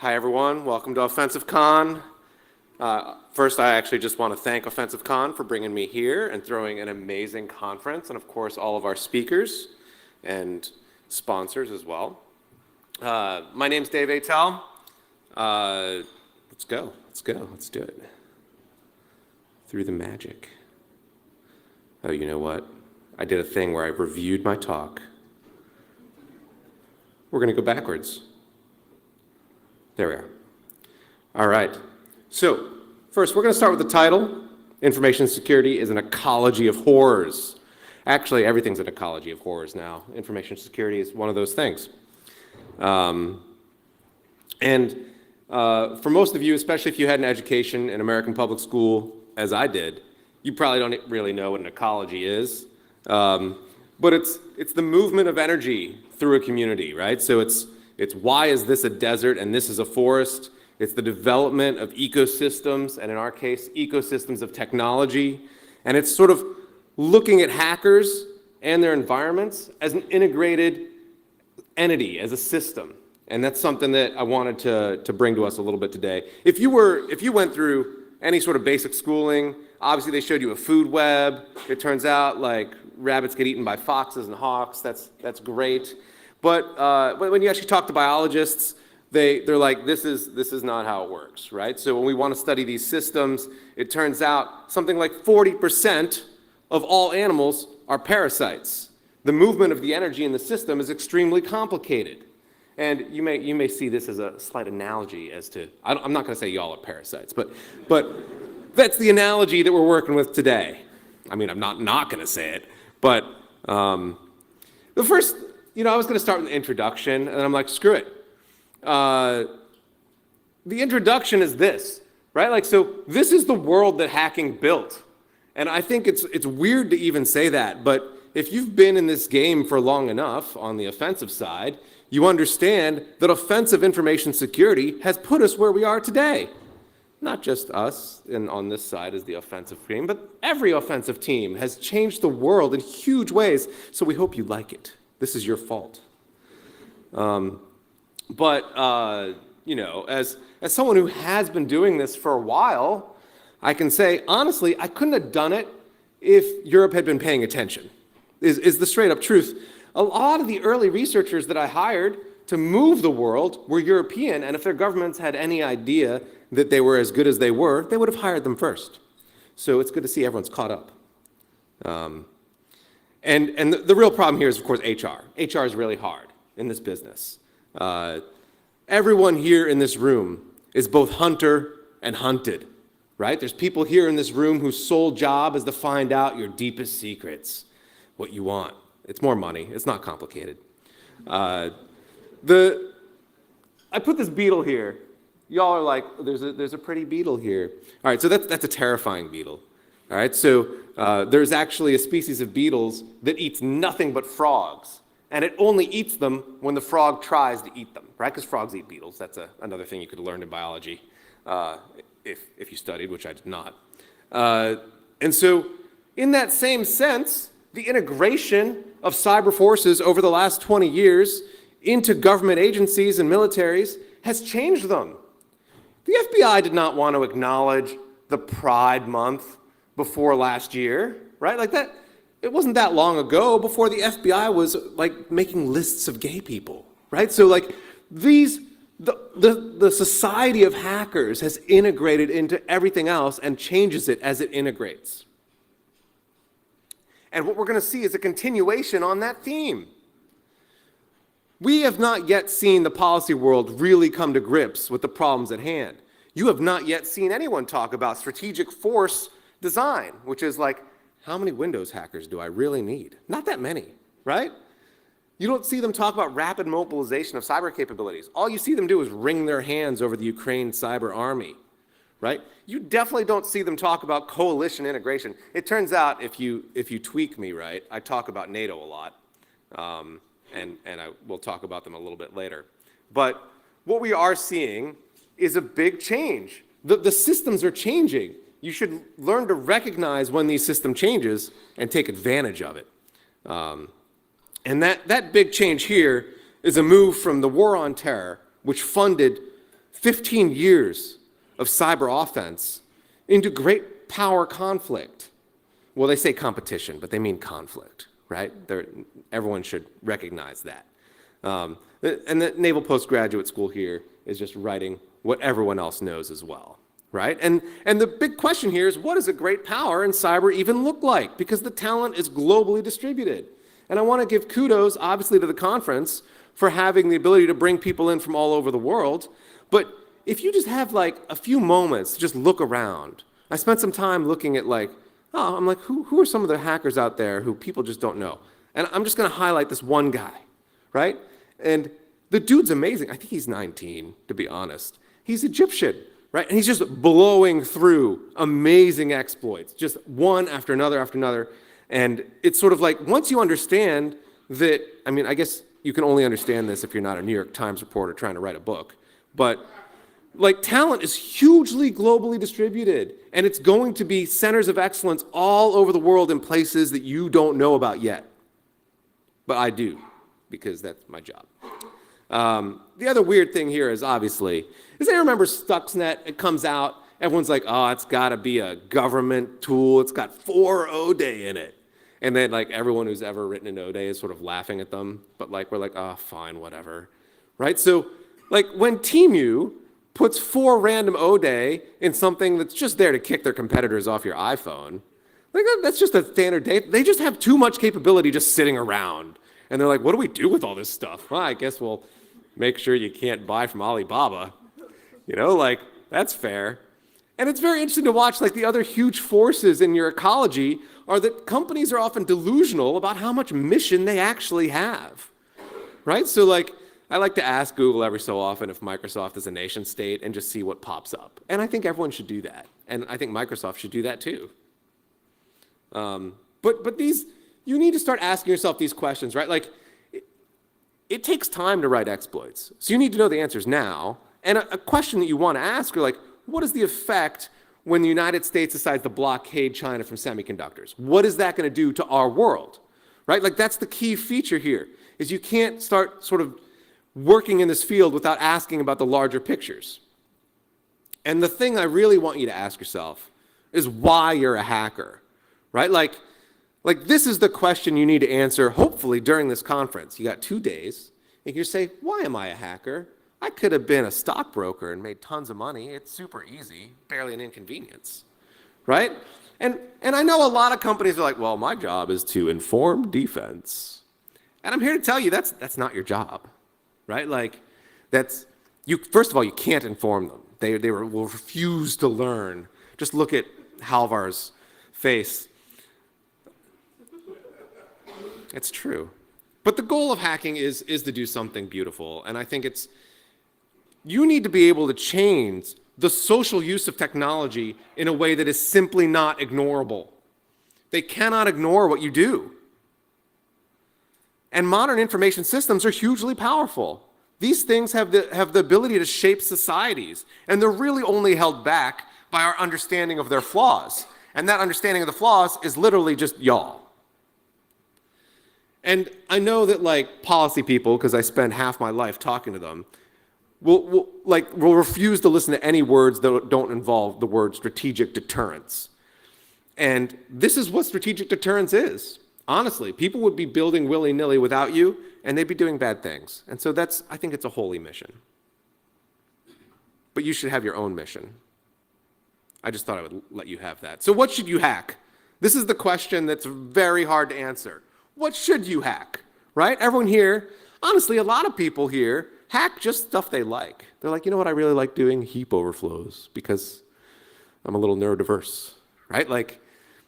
Hi everyone, welcome to OffensiveCon. First, I actually just want to thank OffensiveCon for bringing me here and throwing an amazing conference, and of course all of our speakers and sponsors as well. My name's Dave Aitel. Let's do it. Through the magic. Oh, you know what? I did a thing where I reviewed my talk. We're going to go backwards. There we are. All right. So, first, we're going to start with the title. Information security is an ecology of horrors. Actually, everything's an ecology of horrors now. Information security is one of those things. For most of you, especially if you had an education in American public school, as I did, you probably don't really know what an ecology is. But it's the movement of energy through a community, right? So it's why is this a desert and this is a forest? It's the development of ecosystems, and in our case, ecosystems of technology. And it's sort of looking at hackers and their environments as an integrated entity, as a system. And that's something that I wanted to bring to us a little bit today. If you went through any sort of basic schooling, obviously they showed you a food web. It turns out like rabbits get eaten by foxes and hawks. That's great. But when you actually talk to biologists, they're like, this is not how it works, right? So when we want to study these systems, it turns out something like 40% of all animals are parasites. The movement of the energy in the system is extremely complicated. And you may see this as a slight analogy as to, I'm not going to say y'all are parasites, but that's the analogy that we're working with today. I mean, I'm not going to say it, but the first, I was going to start with the introduction, and I'm like, screw it. The introduction is this, right? Like, so this is the world that hacking built. And I think it's weird to even say that, but if you've been in this game for long enough on the offensive side, you understand that offensive information security has put us where we are today. Not just us and on this side as the offensive team, but every offensive team has changed the world in huge ways, so we hope you like it. This is your fault. As someone who has been doing this for a while, I can say, honestly, I couldn't have done it if Europe had been paying attention, is the straight up truth. A lot of the early researchers that I hired to move the world were European, and if their governments had any idea that they were as good as they were, they would have hired them first. So it's good to see everyone's caught up. And the real problem here is, of course, HR. HR is really hard in this business. Everyone here in this room is both hunter and hunted, right? There's people here in this room whose sole job is to find out your deepest secrets, what you want. It's more money. It's not complicated. I put this beetle here. Y'all are like, there's a pretty beetle here. All right, so that's a terrifying beetle. All right, so there's actually a species of beetles that eats nothing but frogs, and it only eats them when the frog tries to eat them, right? Because frogs eat beetles. That's another thing you could learn in biology if you studied, which I did not. And so in that same sense, the integration of cyber forces over the last 20 years into government agencies and militaries has changed them. The FBI did not want to acknowledge the Pride Month before last year, right? Like that, it wasn't that long ago before the FBI was like making lists of gay people, right? So like the society of hackers has integrated into everything else and changes it as it integrates. And what we're going to see is a continuation on that theme. We have not yet seen the policy world really come to grips with the problems at hand. You have not yet seen anyone talk about strategic force design, which is like, how many Windows hackers do I really need? Not that many, right? You don't see them talk about rapid mobilization of cyber capabilities. All you see them do is wring their hands over the Ukraine cyber army, right? You definitely don't see them talk about coalition integration. It turns out if you tweak me right, I talk about NATO a lot, and I will talk about them a little bit later. But what we are seeing is a big change. The systems are changing. You should learn to recognize when these system changes and take advantage of it. And that big change here is a move from the war on terror, which funded 15 years of cyber offense into great power conflict. Well, they say competition, but they mean conflict, right? Everyone should recognize that. And the Naval Postgraduate School here is just writing what everyone else knows as well, right? And the big question here is, what does a great power in cyber even look like? Because the talent is globally distributed. And I want to give kudos, obviously, to the conference for having the ability to bring people in from all over the world. But if you just have like a few moments to just look around, I spent some time looking at I'm like, who are some of the hackers out there who people just don't know? And I'm just going to highlight this one guy, right? And the dude's amazing. I think he's 19, to be honest. He's Egyptian, right? And he's just blowing through amazing exploits, just one after another after another. And it's sort of like, once you understand that, I mean, I guess you can only understand this if you're not a New York Times reporter trying to write a book, but like talent is hugely globally distributed, and it's going to be centers of excellence all over the world in places that you don't know about yet. But I do, because that's my job. The other weird thing here is obviously, does anyone remember Stuxnet? It comes out, everyone's like, oh, it's gotta be a government tool, it's got 4 O-Day in it. And then like everyone who's ever written an O-Day is sort of laughing at them, but like we're like, oh, fine, whatever, right? So like when TeamU puts 4 random O-Day in something that's just there to kick their competitors off your iPhone, like that's just a standard day. They just have too much capability just sitting around. And they're like, what do we do with all this stuff? Well, I guess we'll make sure you can't buy from Alibaba. You know, like, that's fair. And it's very interesting to watch, like, the other huge forces in your ecology are that companies are often delusional about how much mission they actually have, right? So, like, I like to ask Google every so often if Microsoft is a nation state and just see what pops up. And I think everyone should do that. And I think Microsoft should do that too. But these, you need to start asking yourself these questions, right? Like, it takes time to write exploits. So you need to know the answers now. And a question that you want to ask are like, what is the effect when the United States decides to blockade China from semiconductors? What is that going to do to our world, right? Like, that's the key feature here, is you can't start sort of working in this field without asking about the larger pictures. And the thing I really want you to ask yourself is why you're a hacker, right? Like this is the question you need to answer, hopefully, during this conference. You got 2 days, and you say, why am I a hacker? I could have been a stockbroker and made tons of money. It's super easy, barely an inconvenience, right? And I know a lot of companies are like, well, my job is to inform defense. And I'm here to tell you that's not your job, right? Like, first of all, you can't inform them. They will refuse to learn. Just look at Halvar's face. It's true. But the goal of hacking is to do something beautiful. And I think you need to be able to change the social use of technology in a way that is simply not ignorable. They cannot ignore what you do. And modern information systems are hugely powerful. These things have the ability to shape societies, and they're really only held back by our understanding of their flaws. And that understanding of the flaws is literally just y'all. And I know that like policy people, because I spend half my life talking to them, will refuse to listen to any words that don't involve the word strategic deterrence. And this is what strategic deterrence is. Honestly, people would be building willy-nilly without you, and they'd be doing bad things. And so I think it's a holy mission. But you should have your own mission. I just thought I would let you have that. So what should you hack? This is the question that's very hard to answer. What should you hack, right? Everyone here, honestly, a lot of people here hack just stuff they like. They're like, you know what I really like doing? Heap overflows, because I'm a little neurodiverse, right? Like,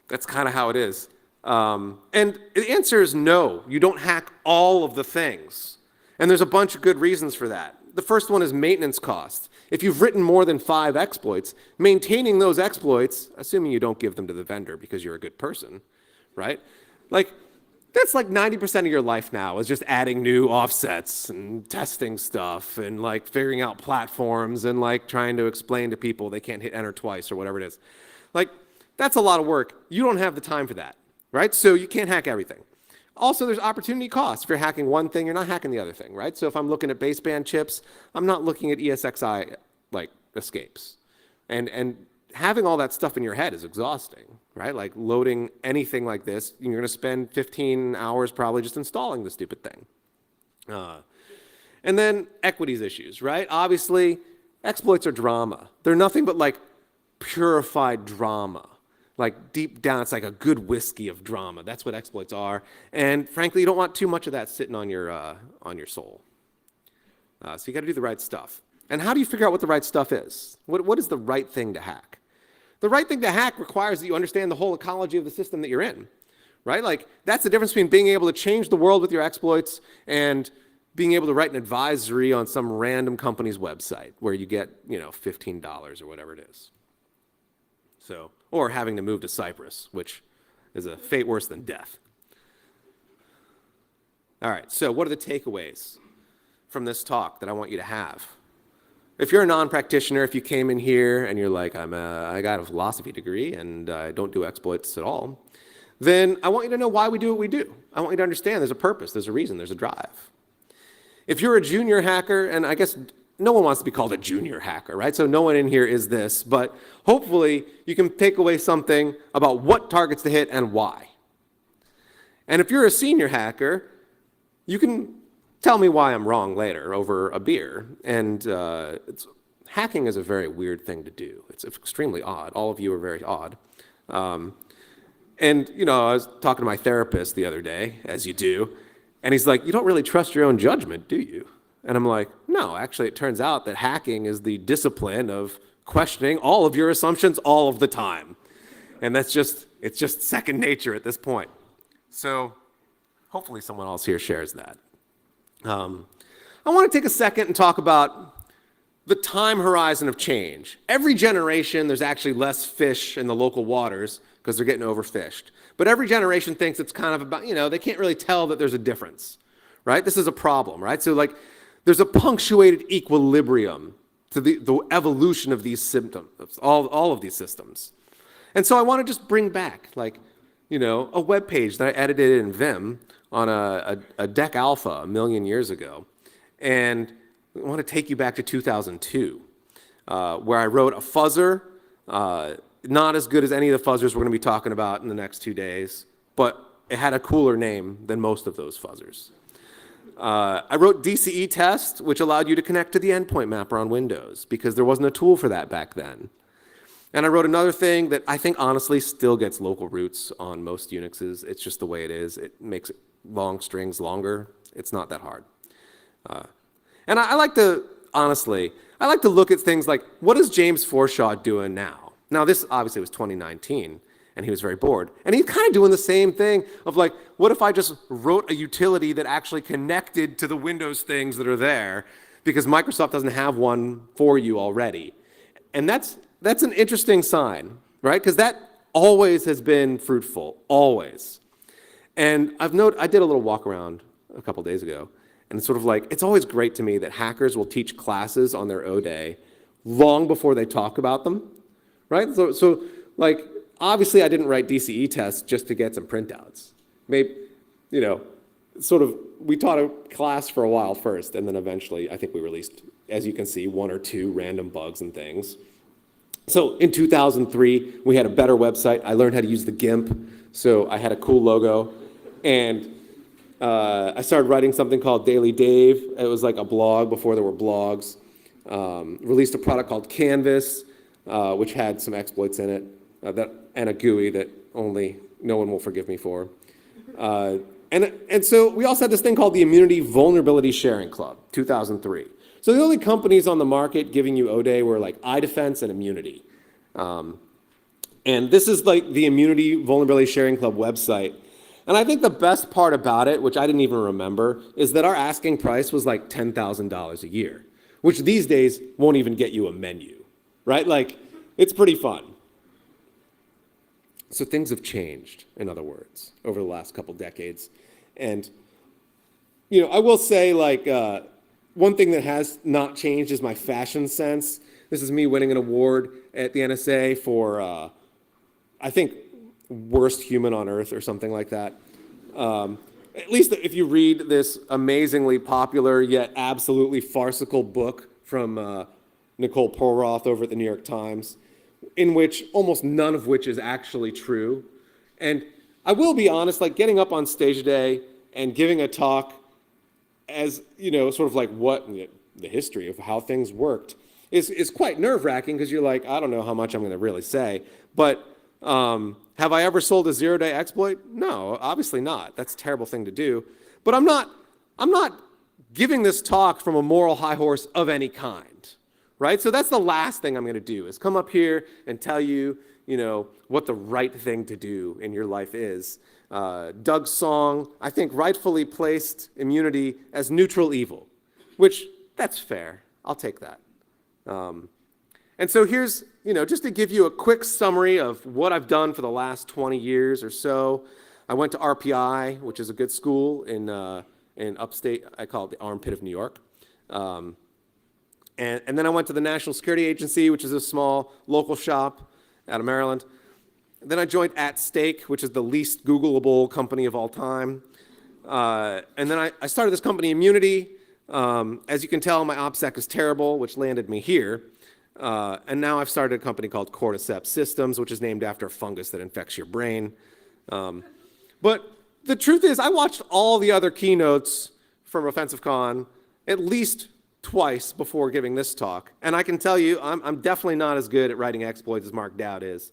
that's kind of how it is. And the answer is no, you don't hack all of the things. And there's a bunch of good reasons for that. The first one is maintenance cost. If you've written more than 5 exploits, maintaining those exploits, assuming you don't give them to the vendor because you're a good person, right? Like, that's like 90% of your life now is just adding new offsets and testing stuff and like figuring out platforms and like trying to explain to people they can't hit enter twice or whatever it is. Like, that's a lot of work. You don't have the time for that, right? So you can't hack everything. Also, there's opportunity costs. If you're hacking one thing, you're not hacking the other thing, right? So if I'm looking at baseband chips, I'm not looking at ESXi like escapes. And having all that stuff in your head is exhausting, right? Like loading anything like this, you're going to spend 15 hours probably just installing the stupid thing. And then equities issues, right? Obviously, exploits are drama. They're nothing but like purified drama. Like deep down, it's like a good whiskey of drama. That's what exploits are. And frankly, you don't want too much of that sitting on your soul. So you got to do the right stuff. And how do you figure out what the right stuff is? What is the right thing to hack? The right thing to hack requires that you understand the whole ecology of the system that you're in, right? Like that's the difference between being able to change the world with your exploits and being able to write an advisory on some random company's website where you get, $15 or whatever it is. So, or having to move to Cyprus, which is a fate worse than death. All right, so what are the takeaways from this talk that I want you to have? If you're a non-practitioner, if you came in here and you're like, I got a philosophy degree and I don't do exploits at all, then I want you to know why we do what we do. I want you to understand there's a purpose, there's a reason, there's a drive. If you're a junior hacker, and I guess no one wants to be called a junior hacker, right? So no one in here is this, but hopefully you can take away something about what targets to hit and why. And if you're a senior hacker, you can tell me why I'm wrong later over a beer. And hacking is a very weird thing to do. It's extremely odd. All of you are very odd. And I was talking to my therapist the other day, as you do, and he's like, you don't really trust your own judgment, do you? And I'm like, no, actually, it turns out that hacking is the discipline of questioning all of your assumptions all of the time. And it's just second nature at this point. So hopefully someone else here shares that. I want to take a second and talk about the time horizon of change. Every generation, there's actually less fish in the local waters because they're getting overfished. But every generation thinks it's kind of about, they can't really tell that there's a difference, right? This is a problem, right? So like, there's a punctuated equilibrium to the evolution of these symptoms, all of these systems. And so I want to just bring back, a web page that I edited in Vim on a DEC Alpha 1 million years ago. And I want to take you back to 2002, where I wrote a fuzzer, not as good as any of the fuzzers we're going to be talking about in the next 2 days, but it had a cooler name than most of those fuzzers. I wrote DCE test, which allowed you to connect to the endpoint mapper on Windows, because there wasn't a tool for that back then. And I wrote another thing that I think honestly still gets local roots on most Unixes. It's just the way it is. It makes long strings longer. It's not that hard. And I like to look at things like, what is James Forshaw doing now? Now, this obviously was 2019, and he was very bored. And he's kind of doing the same thing of like, what if I just wrote a utility that actually connected to the Windows things that are there, because Microsoft doesn't have one for you already. And that's an interesting sign, right? Because that always has been fruitful, always. And I did a little walk around a couple days ago, and it's sort of like, it's always great to me that hackers will teach classes on their O Day long before they talk about them, right? So obviously I didn't write DCE tests just to get some printouts. Maybe, we taught a class for a while first, and then eventually I think we released, as you can see, 1 or 2 random bugs and things. So in 2003, we had a better website. I learned how to use the GIMP, so I had a cool logo. And I started writing something called Daily Dave. It was like a blog before there were blogs. Released a product called Canvas, which had some exploits in it, and a GUI that only no one will forgive me for. And so we also had this thing called the Immunity Vulnerability Sharing Club, 2003. So the only companies on the market giving you O-Day were like iDefense and Immunity. And this is like the Immunity Vulnerability Sharing Club website. And I think the best part about it, which I didn't even remember, is that our asking price was like $10,000 a year, which these days won't even get you a menu, right? Like, it's pretty fun. So things have changed, in other words, over the last couple decades. And, I will say, one thing that has not changed is my fashion sense. This is me winning an award at the NSA for, I think, worst human on earth or something like that. At least if you read this amazingly popular yet absolutely farcical book from Nicole Polroth over at the New York Times, in which almost none of which is actually true. And I will be honest, like getting up on stage today and giving a talk as, sort of like what the history of how things worked is quite nerve-wracking because you're like, I don't know how much I'm going to really say. But have I ever sold a zero-day exploit? No, obviously not. That's a terrible thing to do. But I'm not giving this talk from a moral high horse of any kind, right? So that's the last thing I'm going to do is come up here and tell you, what the right thing to do in your life is. Doug's song, I think, rightfully placed immunity as neutral evil, which that's fair. I'll take that. And so here's, just to give you a quick summary of what I've done for the last 20 years or so. I went to RPI, which is a good school in upstate. I call it the armpit of New York. And then I went to the National Security Agency, which is a small local shop out of Maryland. Then I joined At Stake, which is the least Googleable company of all time. And then I started this company, Immunity. As you can tell, my OPSEC is terrible, which landed me here. And now I've started a company called Cordyceps Systems, which is named after a fungus that infects your brain. But the truth is, I watched all the other keynotes from OffensiveCon at least twice before giving this talk. And I can tell you, I'm definitely not as good at writing exploits as Mark Dowd is.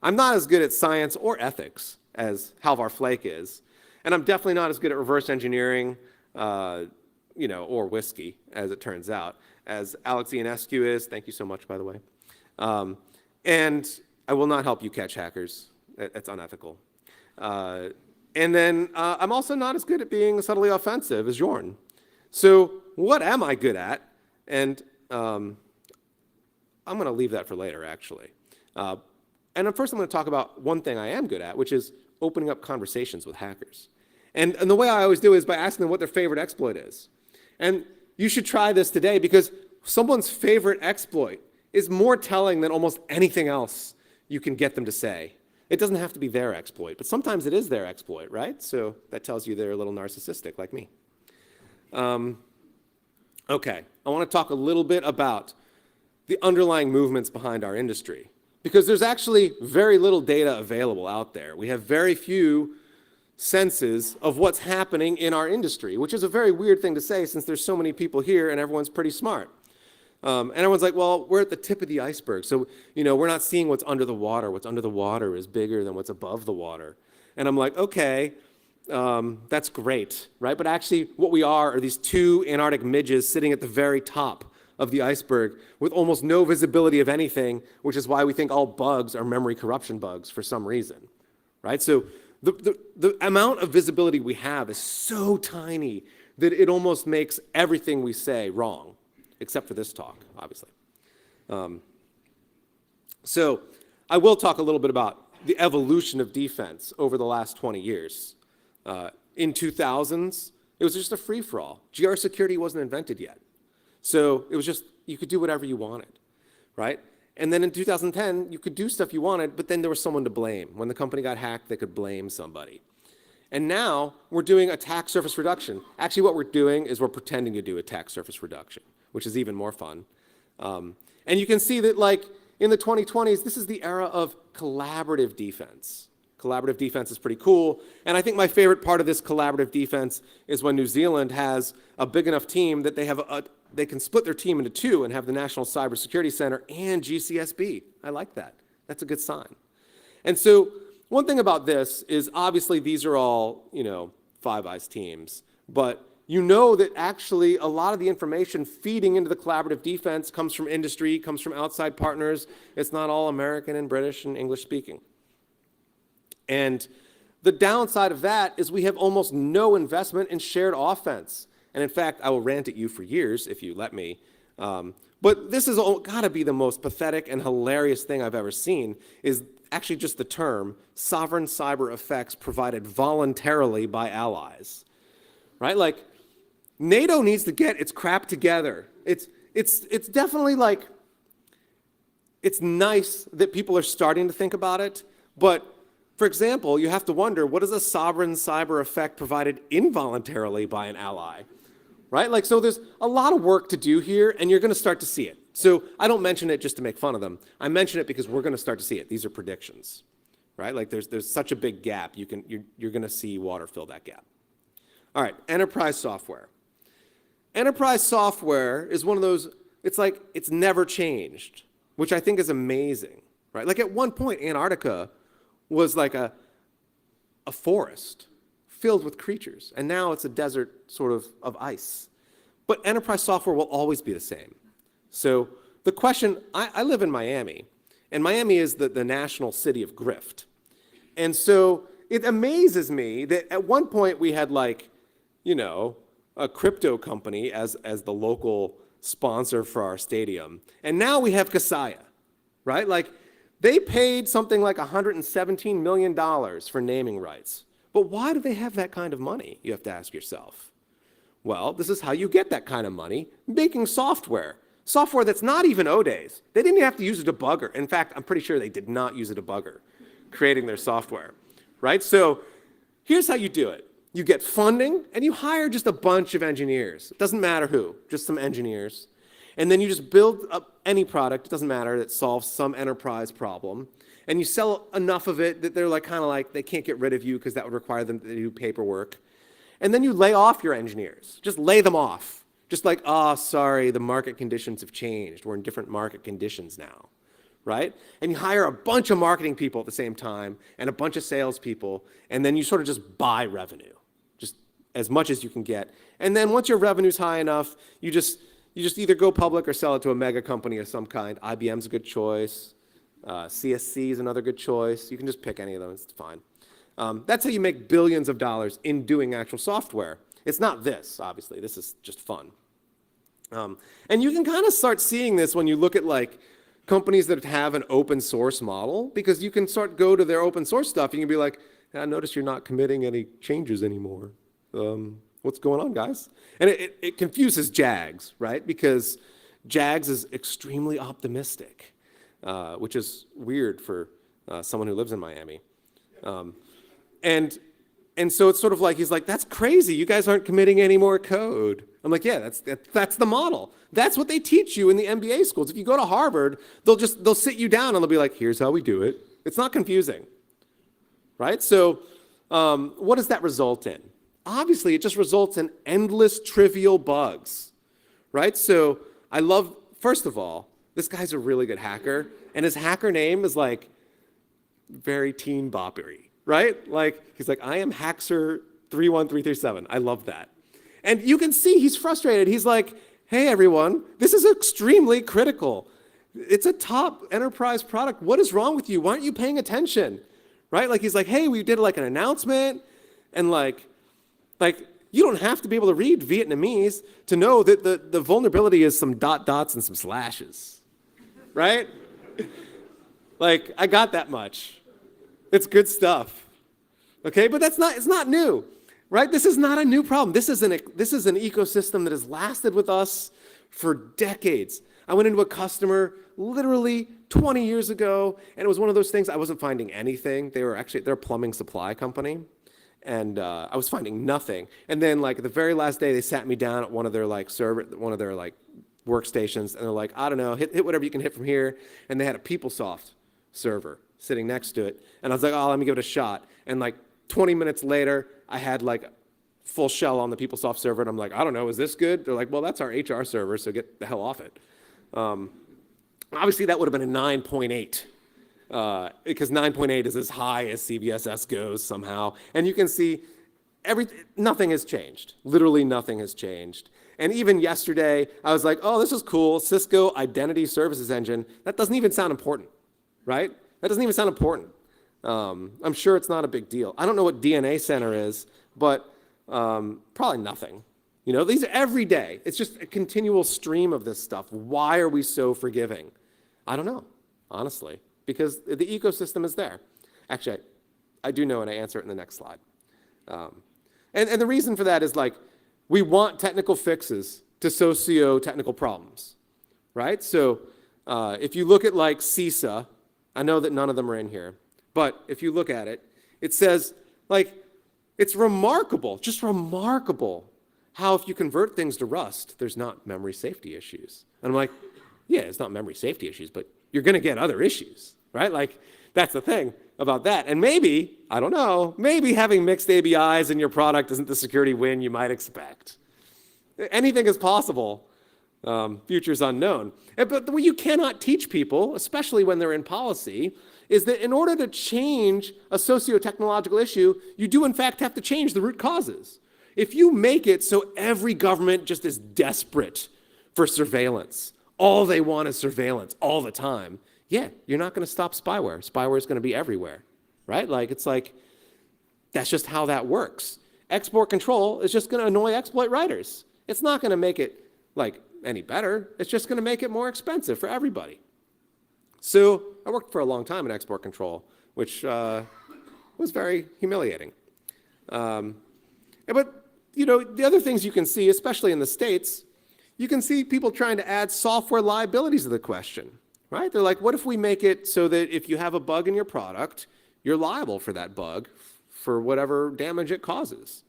I'm not as good at science or ethics as Halvar Flake is. And I'm definitely not as good at reverse engineering, or whiskey, as it turns out, as Alex Ionescu is. Thank you so much, by the way. And I will not help you catch hackers. That's unethical. And then I'm also not as good at being subtly offensive as Jorn. So what am I good at? And I'm going to leave that for later, actually. And first I'm going to talk about one thing I am good at, which is opening up conversations with hackers. And the way I always do is by asking them what their favorite exploit is. And you should try this today because someone's favorite exploit is more telling than almost anything else you can get them to say. It doesn't have to be their exploit, but sometimes it is their exploit, right? So that tells you they're a little narcissistic like me. Okay, I want to talk a little bit about the underlying movements behind our industry because there's actually very little data available out there. We have very few senses of what's happening in our industry, which is a very weird thing to say since there's so many people here and everyone's pretty smart. And everyone's like, well, we're at the tip of the iceberg. So, we're not seeing what's under the water. What's under the water is bigger than what's above the water. And I'm like, okay, that's great, right? But actually what we are these two Antarctic midges sitting at the very top of the iceberg with almost no visibility of anything, which is why we think all bugs are memory corruption bugs for some reason, right? So the amount of visibility we have is so tiny that it almost makes everything we say wrong, except for this talk, obviously. So I will talk a little bit about the evolution of defense over the last 20 years. In 2000s, it was just a free-for-all. GR security wasn't invented yet. So it was just, you could do whatever you wanted, right? And then in 2010, you could do stuff you wanted, but then there was someone to blame. When the company got hacked, they could blame somebody. And now we're doing attack surface reduction. Actually, what we're doing is we're pretending to do attack surface reduction, which is even more fun. And you can see that, like, in the 2020s, this is the era of collaborative defense. Collaborative defense is pretty cool. And I think my favorite part of this collaborative defense is when New Zealand has a big enough team that they can split their team into two and have the National Cybersecurity Center and GCSB. I like that. That's a good sign. And so one thing about this is obviously these are all, Five Eyes teams, but you know that actually a lot of the information feeding into the collaborative defense comes from industry, comes from outside partners. It's not all American and British and English speaking. And the downside of that is we have almost no investment in shared offense. And in fact, I will rant at you for years if you let me. But this has got to be the most pathetic and hilarious thing I've ever seen is actually just the term sovereign cyber effects provided voluntarily by allies, right? Like NATO needs to get its crap together. It's definitely like, it's nice that people are starting to think about it, but for example, you have to wonder, what is a sovereign cyber effect provided involuntarily by an ally, right? Like, so there's a lot of work to do here, and you're going to start to see it. So I don't mention it just to make fun of them. I mention it because we're going to start to see it. These are predictions, right? Like there's such a big gap. You're going to see water fill that gap. All right, enterprise software. Enterprise software is one of those, it's like it's never changed, which I think is amazing, right? Like at one point, Antarctica was like a forest filled with creatures, and now it's a desert sort of ice. But enterprise software will always be the same. So the question, I live in Miami, and Miami is the national city of grift. And so it amazes me that at one point we had like, you know, a crypto company as the local sponsor for our stadium. And now we have Kaseya, right? Like they paid something like $117 million for naming rights. But why do they have that kind of money, you have to ask yourself? Well, this is how you get that kind of money, making software. Software that's not even O-Days. They didn't even have to use a debugger. In fact, I'm pretty sure they did not use a debugger creating their software, right? So here's how you do it. You get funding, and you hire just a bunch of engineers. It doesn't matter who, just some engineers. And then you just build up any product, it doesn't matter, that solves some enterprise problem. And you sell enough of it that they're like kind of like, they can't get rid of you because that would require them to do paperwork. And then you lay off your engineers. Just lay them off. Just like, oh, sorry, the market conditions have changed. We're in different market conditions now, right? And you hire a bunch of marketing people at the same time and a bunch of salespeople, and then you sort of just buy revenue, just as much as you can get. And then once your revenue's high enough, you just either go public or sell it to a mega company of some kind. IBM's a good choice. CSC is another good choice. You can just pick any of those, it's fine. That's how you make billions of dollars in doing actual software. It's not this, obviously. This is just fun. And you can kind of start seeing this when you look at like companies that have an open source model, because you can go to their open source stuff and you can be like, I notice you're not committing any changes anymore. What's going on, guys? And it confuses Jags, right? Because Jags is extremely optimistic, which is weird for someone who lives in Miami. And so it's sort of like, he's like, that's crazy. You guys aren't committing any more code. I'm like, yeah, that's the model. That's what they teach you in the MBA schools. If you go to Harvard, they'll sit you down and they'll be like, here's how we do it. It's not confusing, right? So what does that result in? Obviously, it just results in endless trivial bugs, right? So I love, first of all, this guy's a really good hacker, and his hacker name is like very teen boppery, right? Like, he's like, I am Haxer31337. I love that. And you can see he's frustrated. He's like, hey, everyone, this is extremely critical. It's a top enterprise product. What is wrong with you? Why aren't you paying attention? Right? Like, he's like, hey, we did like an announcement, and like you don't have to be able to read Vietnamese to know that the vulnerability is some dots and some slashes, right? Like, I got that much. It's good stuff, okay? But it's not new, right? This is not a new problem. This is an ecosystem that has lasted with us for decades. I went into a customer literally 20 years ago, and it was one of those things, I wasn't finding anything. They're a plumbing supply company, and I was finding nothing. And then like the very last day, they sat me down at one of their workstations, and they're like, I don't know, hit whatever you can hit from here. And they had a PeopleSoft server sitting next to it. And I was like, oh, let me give it a shot. And like 20 minutes later, I had like full shell on the PeopleSoft server, and I'm like, I don't know, is this good? They're like, well, that's our HR server, so get the hell off it. Obviously, that would have been a 9.8. Because 9.8 is as high as CVSS goes somehow. And you can see nothing has changed. Literally nothing has changed. And even yesterday, I was like, oh, this is cool. Cisco Identity Services Engine. That doesn't even sound important, right? That doesn't even sound important. I'm sure it's not a big deal. I don't know what DNA Center is, but probably nothing. You know, these are every day. It's just a continual stream of this stuff. Why are we so forgiving? I don't know, honestly. Because the ecosystem is there. Actually, I do know, and I answer it in the next slide. And the reason for that is like, we want technical fixes to socio-technical problems, right? So if you look at like CISA, I know that none of them are in here, but if you look at it, it says like, it's remarkable, just remarkable how if you convert things to Rust, there's not memory safety issues. And I'm like, yeah, it's not memory safety issues, but you're going to get other issues, right? Like, that's the thing about that. And maybe, I don't know, maybe having mixed ABIs in your product isn't the security win you might expect. Anything is possible. Future's unknown. But what you cannot teach people, especially when they're in policy, is that in order to change a socio-technological issue, you do in fact have to change the root causes. If you make it so every government just is desperate for surveillance, all they want is surveillance all the time, yeah, you're not going to stop spyware. Spyware is going to be everywhere, right? Like, it's like, that's just how that works. Export control is just going to annoy exploit writers. It's not going to make it, like, any better. It's just going to make it more expensive for everybody. So I worked for a long time in export control, which was very humiliating. But, you know, the other things you can see, especially in the States, you can see people trying to add software liabilities to the question, right? They're like, what if we make it so that if you have a bug in your product, you're liable for that bug for whatever damage it causes?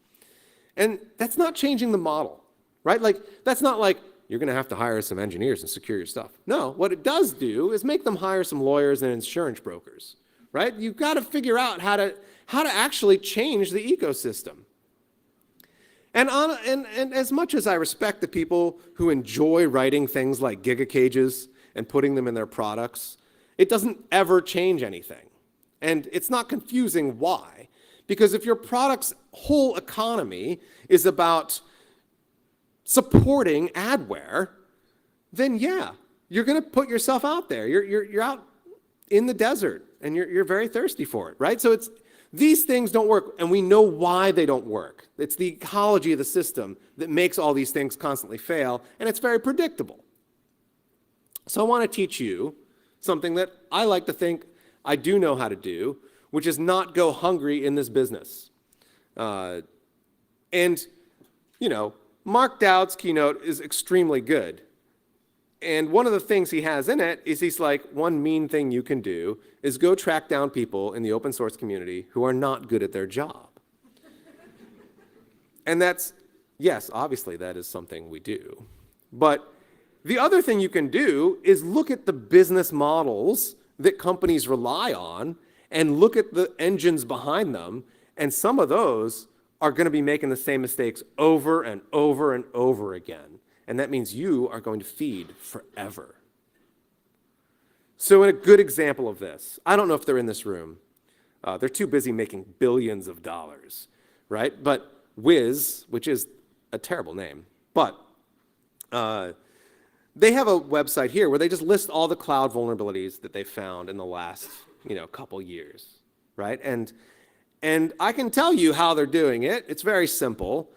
And that's not changing the model, right? Like, that's not like you're going to have to hire some engineers and secure your stuff. No, what it does do is make them hire some lawyers and insurance brokers, right? You've got to figure out how to actually change the ecosystem. And as much as I respect the people who enjoy writing things like gigacages and putting them in their products, it doesn't ever change anything. And it's not confusing why. Because if your product's whole economy is about supporting adware, then yeah, you're going to put yourself out there. You're out in the desert, and you're very thirsty for it, right? So these things don't work, and we know why they don't work. It's the ecology of the system that makes all these things constantly fail, and it's very predictable. So I want to teach you something that I like to think I do know how to do, which is not go hungry in this business. And, you know, Mark Dowd's keynote is extremely good. And one of the things he has in it is he's like, one mean thing you can do is go track down people in the open source community who are not good at their job. And that's, yes, obviously that is something we do. But the other thing you can do is look at the business models that companies rely on and look at the engines behind them, and some of those are going to be making the same mistakes over and over and over again. And that means you are going to feed forever. So a good example of this, I don't know if they're in this room. They're too busy making billions of dollars, right? But Wiz, which is a terrible name, but they have a website here where they just list all the cloud vulnerabilities that they found in the last, couple years, right? And I can tell you how they're doing it. It's very simple.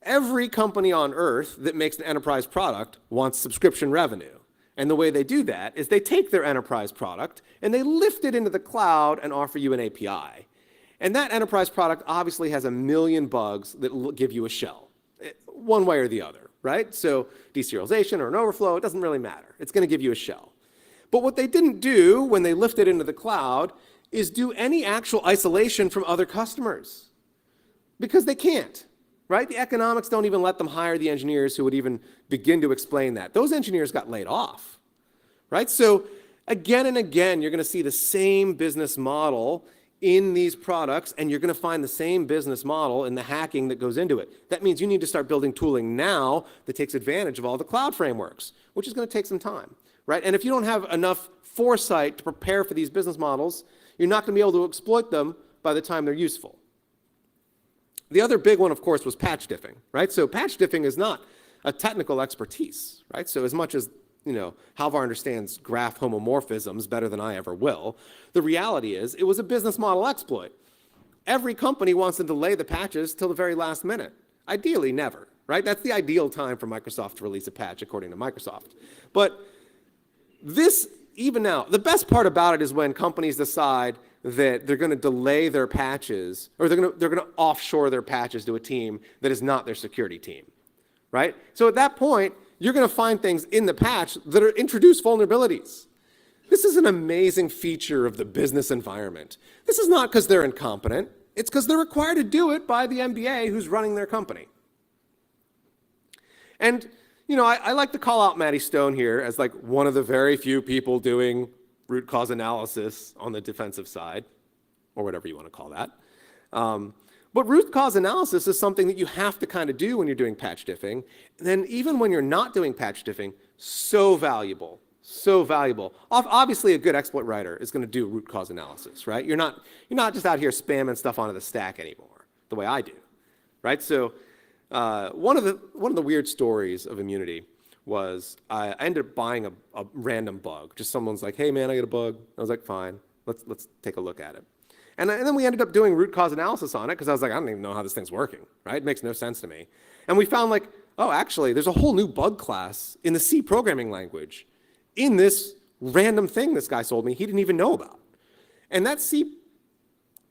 Every company on earth that makes an enterprise product wants subscription revenue. And the way they do that is they take their enterprise product and they lift it into the cloud and offer you an API. And that enterprise product obviously has a million bugs that give you a shell, one way or the other, right? So deserialization or an overflow, it doesn't really matter. It's going to give you a shell. But what they didn't do when they lifted into the cloud is do any actual isolation from other customers, because they can't, right? The economics don't even let them hire the engineers who would even begin to explain that. Those engineers got laid off, right? So again and again, you're going to see the same business model in these products, and you're going to find the same business model in the hacking that goes into it. That means you need to start building tooling now that takes advantage of all the cloud frameworks, which is going to take some time, right? And if you don't have enough foresight to prepare for these business models, you're not going to be able to exploit them by the time they're useful. The other big one, of course, was patch diffing, right? So patch diffing is not a technical expertise, right? So as much as, Halvar understands graph homomorphisms better than I ever will, the reality is it was a business model exploit. Every company wants to delay the patches till the very last minute. Ideally, never, right? That's the ideal time for Microsoft to release a patch, according to Microsoft. But this, even now, the best part about it is when companies decide that they're going to delay their patches, or they're going to offshore their patches to a team that is not their security team, right? So at that point, you're going to find things in the patch that are introduced vulnerabilities. This is an amazing feature of the business environment. This is not because they're incompetent. It's because they're required to do it by the MBA who's running their company. And, I like to call out Matty Stone here as like one of the very few people doing root cause analysis on the defensive side, or whatever you want to call that. But root cause analysis is something that you have to kind of do when you're doing patch diffing. And then even when you're not doing patch diffing, so valuable, so valuable. Obviously, a good exploit writer is going to do root cause analysis, right? You're not just out here spamming stuff onto the stack anymore, the way I do, right? So one of the weird stories of Immunity was I ended up buying a random bug. Just someone's like, hey man, I got a bug. I was like, fine, let's take a look at it. And then we ended up doing root cause analysis on it because I was like, I don't even know how this thing's working, right? It makes no sense to me. And we found like, oh, actually, there's a whole new bug class in the C programming language in this random thing this guy sold me he didn't even know about. And that C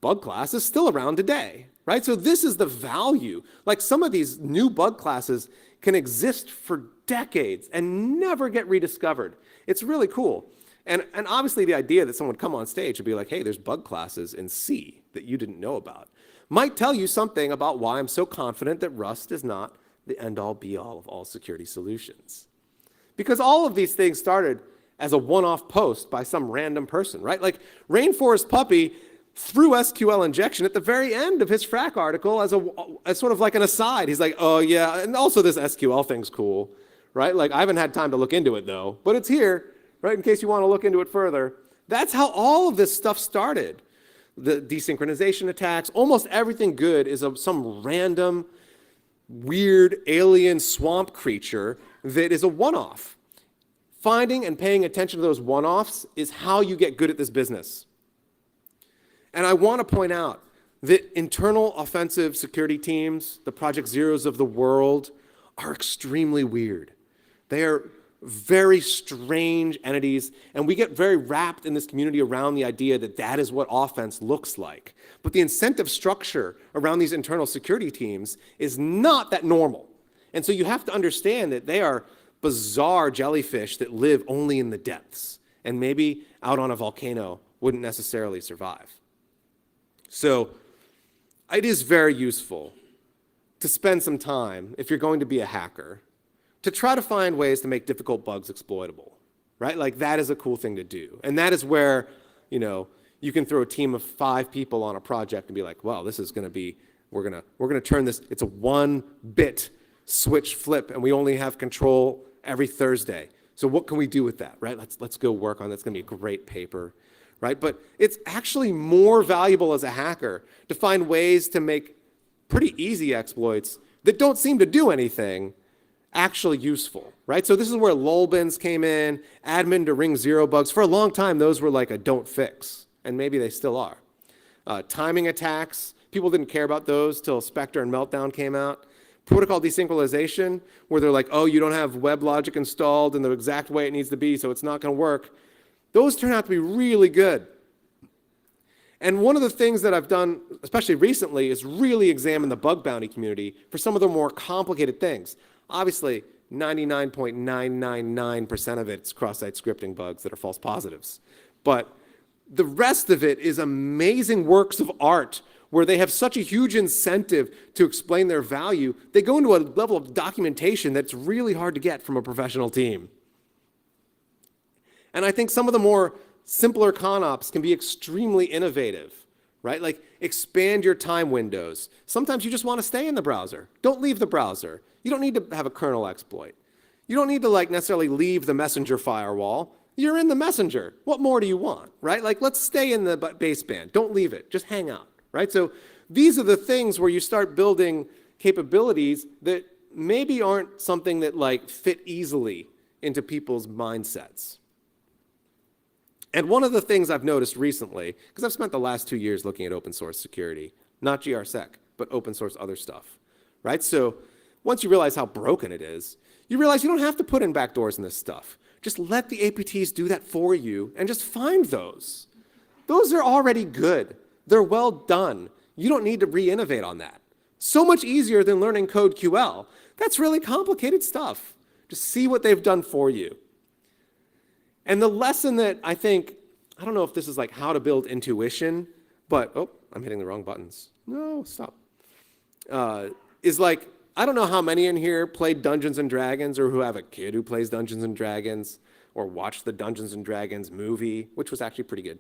bug class is still around today, right? So this is the value. Like some of these new bug classes can exist for decades and never get rediscovered. It's really cool. And obviously the idea that someone would come on stage and be like, hey, there's bug classes in C that you didn't know about, might tell you something about why I'm so confident that Rust is not the end-all be-all of all security solutions. Because all of these things started as a one-off post by some random person, right? Like Rainforest Puppy threw SQL injection at the very end of his Frack article as sort of like an aside. He's like, oh yeah, and also this SQL thing's cool, right? Like I haven't had time to look into it though, but it's here. Right, in case you want to look into it further. That's how all of this stuff started. The desynchronization attacks, almost everything good is some random, weird alien swamp creature that is a one-off. Finding and paying attention to those one-offs is how you get good at this business. And I want to point out that internal offensive security teams, the Project Zeros of the world, are extremely weird. They are very strange entities, and we get very wrapped in this community around the idea that that is what offense looks like. But the incentive structure around these internal security teams is not that normal. And so you have to understand that they are bizarre jellyfish that live only in the depths, and maybe out on a volcano wouldn't necessarily survive. So it is very useful to spend some time, if you're going to be a hacker, to try to find ways to make difficult bugs exploitable, right? Like that is a cool thing to do. And that is where, you can throw a team of 5 people on a project and be like, well, this is gonna be, we're gonna turn this, it's a 1-bit switch flip and we only have control every Thursday. So what can we do with that, right? Let's go work on that. It's gonna be a great paper, right? But it's actually more valuable as a hacker to find ways to make pretty easy exploits that don't seem to do anything actually useful, right? So this is where lolbins came in, admin to ring 0 bugs. For a long time, those were like a don't fix, and maybe they still are. Timing attacks, people didn't care about those till Spectre and Meltdown came out. Protocol desynchronization, where they're like, oh, you don't have WebLogic installed in the exact way it needs to be, so it's not gonna work. Those turn out to be really good. And one of the things that I've done, especially recently, is really examine the bug bounty community for some of the more complicated things. Obviously, 99.999% of it's cross-site scripting bugs that are false positives. But the rest of it is amazing works of art where they have such a huge incentive to explain their value. They go into a level of documentation that's really hard to get from a professional team. And I think some of the more simpler con ops can be extremely innovative, right? Like expand your time windows. Sometimes you just want to stay in the browser. Don't leave the browser. You don't need to have a kernel exploit. You don't need to necessarily leave the messenger firewall. You're in the messenger. What more do you want, right? Like let's stay in the baseband. Don't leave it. Just hang out, right? So these are the things where you start building capabilities that maybe aren't something that fit easily into people's mindsets. And one of the things I've noticed recently, because I've spent the last 2 years looking at open source security, not GRSec, but open source other stuff, right? So once you realize how broken it is, you realize you don't have to put in backdoors in this stuff. Just let the APTs do that for you and just find those. Those are already good. They're well done. You don't need to re-innovate on that. So much easier than learning code QL. That's really complicated stuff. Just see what they've done for you. And the lesson that I think, I don't know if this is how to build intuition, but, oh, I'm hitting the wrong buttons. No, stop. Is I don't know how many in here played Dungeons and Dragons or who have a kid who plays Dungeons and Dragons or watched the Dungeons and Dragons movie, which was actually pretty good.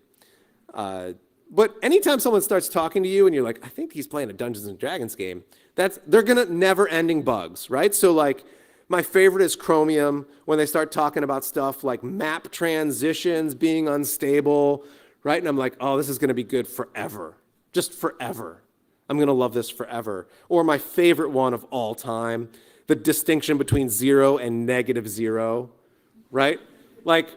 But anytime someone starts talking to you and you're like, I think he's playing a Dungeons and Dragons game, they're gonna never-ending bugs, right? So like, my favorite is Chromium when they start talking about stuff like map transitions being unstable, right? And I'm like, oh, this is gonna be good forever, just forever. I'm gonna love this forever. Or my favorite one of all time, the distinction between 0 and -0, right? Like,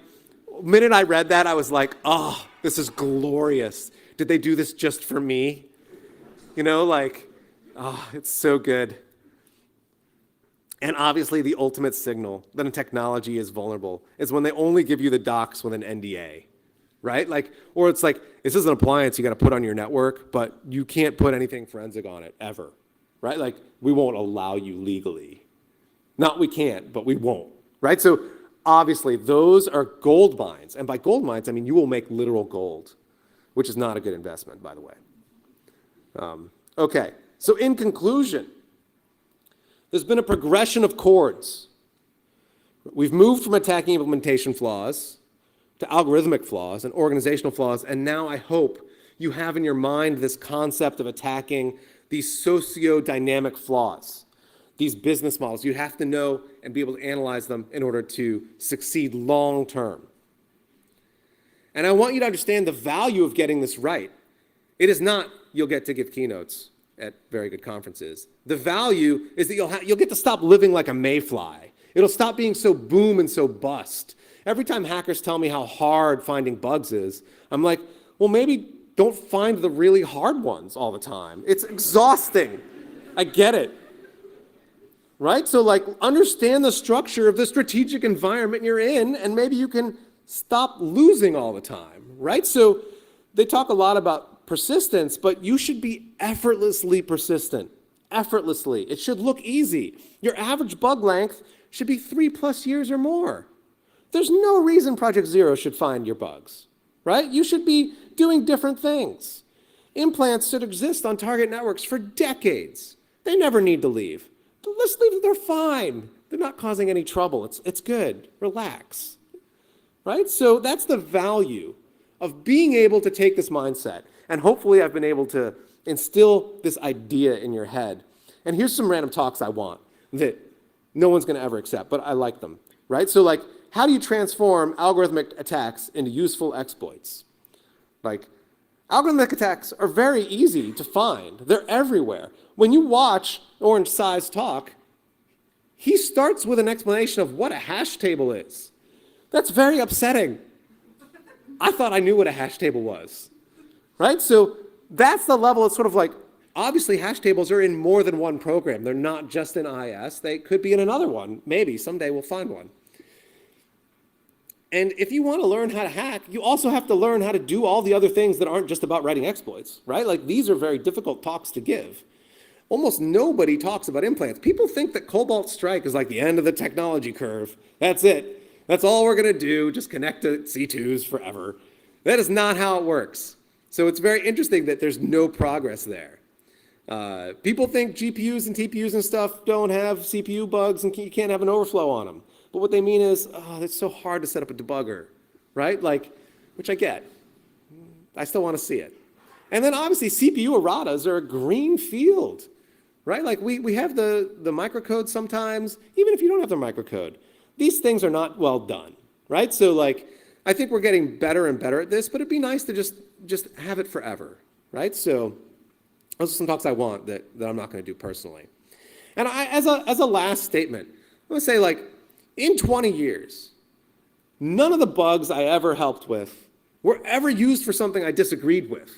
the minute I read that, I was like, oh, this is glorious. Did they do this just for me? You know, like, oh, it's so good. And obviously the ultimate signal that a technology is vulnerable is when they only give you the docs with an NDA, right? Like, or it's like, this is an appliance you got to put on your network, but you can't put anything forensic on it ever, right? Like, we won't allow you legally. Not we can't, but we won't, right? So obviously those are gold mines. And by gold mines, I mean, you will make literal gold, which is not a good investment, by the way. Okay, so in conclusion, there's been a progression of chords. We've moved from attacking implementation flaws to algorithmic flaws and organizational flaws, and now I hope you have in your mind this concept of attacking these socio-dynamic flaws, these business models. You have to know and be able to analyze them in order to succeed long term. And I want you to understand the value of getting this right. It is not you'll get to give keynotes at very good conferences. The value is that you'll get to stop living like a mayfly. It'll stop being so boom and so bust. Every time hackers tell me how hard finding bugs is, I'm like, well, maybe don't find the really hard ones all the time. It's exhausting. I get it. Right? So like, understand the structure of the strategic environment you're in, and maybe you can stop losing all the time, right? So they talk a lot about persistence, but you should be effortlessly persistent. Effortlessly. It should look easy. Your average bug length should be 3+ years or more. There's no reason Project Zero should find your bugs, right? You should be doing different things. Implants should exist on target networks for decades. They never need to leave. Let's leave them, they're fine. They're not causing any trouble. It's good. Relax, right? So that's the value of being able to take this mindset. And hopefully I've been able to instill this idea in your head. And here's some random talks I want that no one's going to ever accept, but I like them, right? So like, how do you transform algorithmic attacks into useful exploits? Like, algorithmic attacks are very easy to find. They're everywhere. When you watch Orange Size talk, he starts with an explanation of what a hash table is. That's very upsetting. I thought I knew what a hash table was, right? So that's the level. It's sort of like, obviously hash tables are in more than one program. They're not just in IS. They could be in another one. Maybe someday we'll find one. And if you want to learn how to hack, you also have to learn how to do all the other things that aren't just about writing exploits, right? Like, these are very difficult talks to give. Almost nobody talks about implants. People think that Cobalt Strike is like the end of the technology curve. That's it. That's all we're going to do, just connect to C2s forever. That is not how it works. So it's very interesting that there's no progress there. People think GPUs and TPUs and stuff don't have CPU bugs and you can't have an overflow on them. But what they mean is, oh, it's so hard to set up a debugger, right? Like, which I get. I still want to see it. And then obviously CPU erratas are a green field, right? Like we have the microcode sometimes, even if you don't have the microcode. These things are not well done, right? So like, I think we're getting better and better at this, but it'd be nice to just have it forever, right? So those are some talks I want that I'm not going to do personally. And as a last statement, I'm going to say, like, in 20 years, none of the bugs I ever helped with were ever used for something I disagreed with.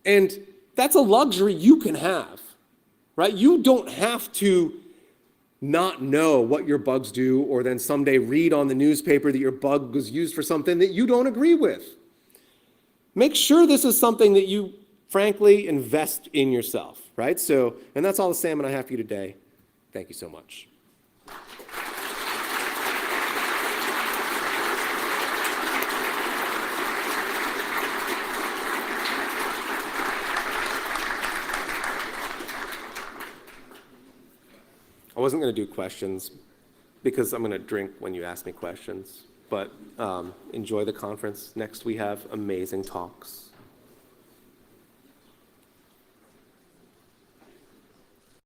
And that's a luxury you can have, right? You don't have to not know what your bugs do or then someday read on the newspaper that your bug was used for something that you don't agree with. Make sure this is something that you, frankly, invest in yourself, right? So, and that's all the salmon I have for you today. Thank you so much. wasn't going to do questions because I'm going to drink when you ask me questions. But enjoy the conference. Next, we have amazing talks.